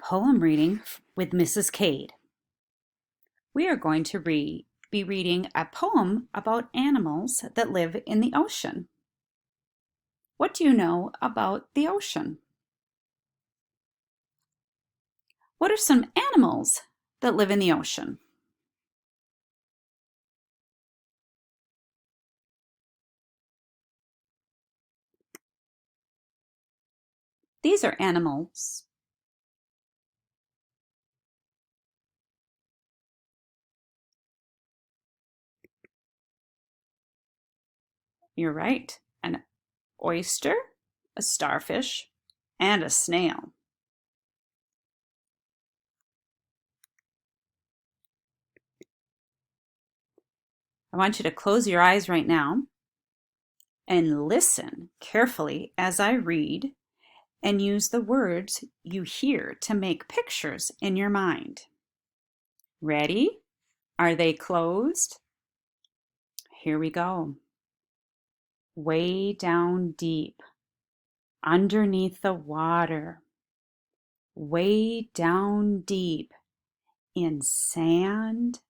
Poem reading with Mrs. Cade. We are going to be reading a poem about animals that live in the ocean. What do you know about the ocean? What are some animals that live in the ocean? These are animals. You're right. An oyster, a starfish, and a snail. I want you to close your eyes right now and listen carefully as I read and use the words you hear to make pictures in your mind. Ready? Are they closed? Here we go. Way down deep, underneath the water, way down deep in sand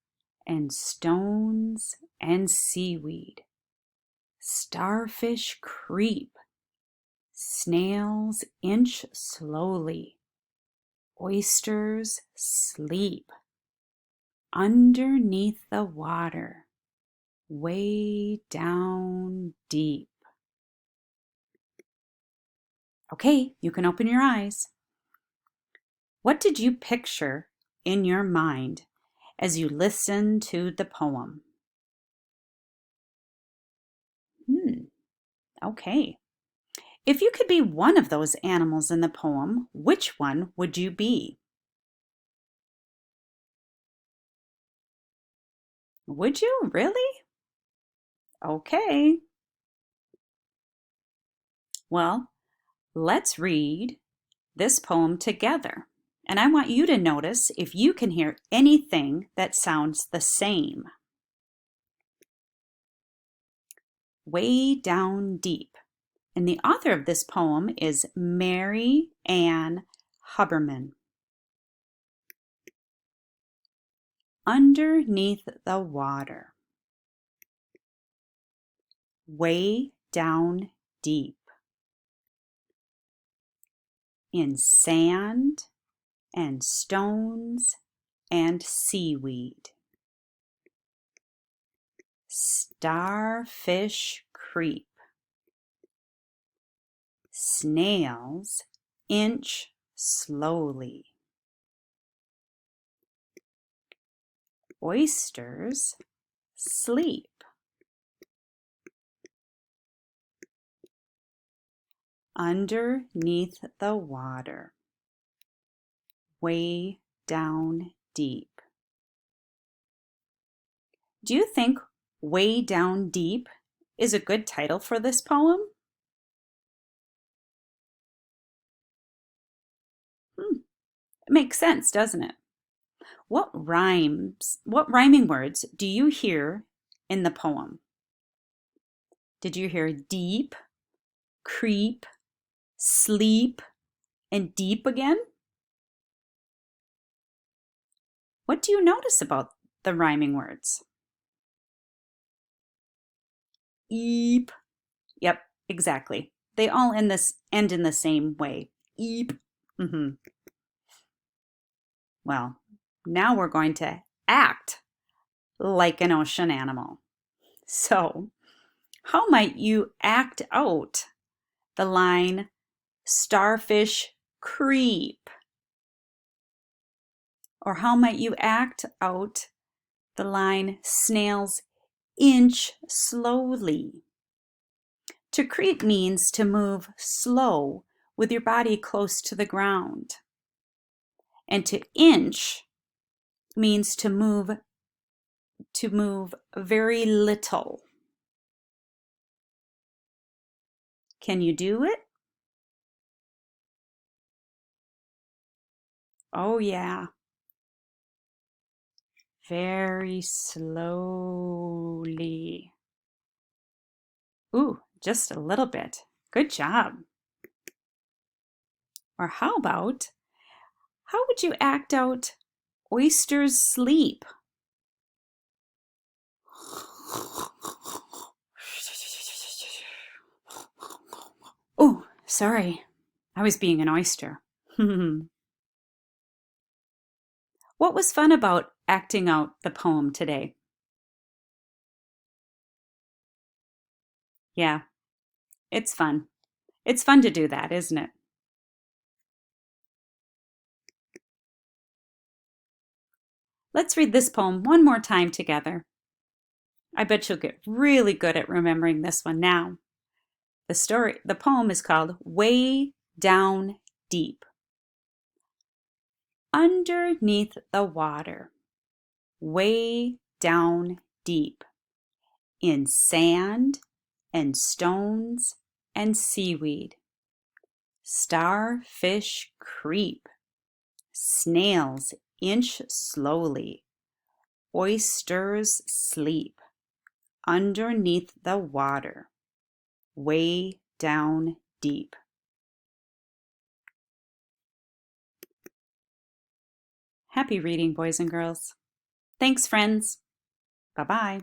and stones and seaweed. Starfish creep, snails inch slowly, oysters sleep. Underneath the water, way down deep. Okay, you can open your eyes. What did you picture in your mind as you listened to the poem? Okay. If you could be one of those animals in the poem, which one would you be? Would you really? Okay. Well, let's read this poem together. And I want you to notice if you can hear anything that sounds the same. Way down deep. And the author of this poem is Mary Ann Huberman. Underneath the water. Way down deep. In sand and stones and seaweed. Starfish creep. Snails inch slowly. Oysters sleep. Underneath the water. Way down deep. Do you think Way Down Deep is a good title for this poem? It makes sense, doesn't it? What rhyming words do you hear in the poem? Did you hear deep, creep, sleep, and deep again? What do you notice about the rhyming words? Eep. Yep, exactly. They all end in the same way. Eep. Well, now we're going to act like an ocean animal. So, how might you act out the line, starfish creep? Or how might you act out the line, snails inch slowly? To creep means to move slow with your body close to the ground. And to inch means to move very little. Can you do it? Oh yeah. Very slowly. Ooh, just a little bit. Good job. Or how How would you act out oysters sleep? Oh, sorry. I was being an oyster. What was fun about acting out the poem today? Yeah, it's fun. It's fun to do that, isn't it? Let's read this poem one more time together. I bet you'll get really good at remembering this one now. The poem is called Way Down Deep. Underneath the water, way down deep, in sand and stones and seaweed, starfish creep, snails inch slowly, oysters sleep underneath the water, way down deep. Happy reading, boys and girls. Thanks, friends. Bye-bye.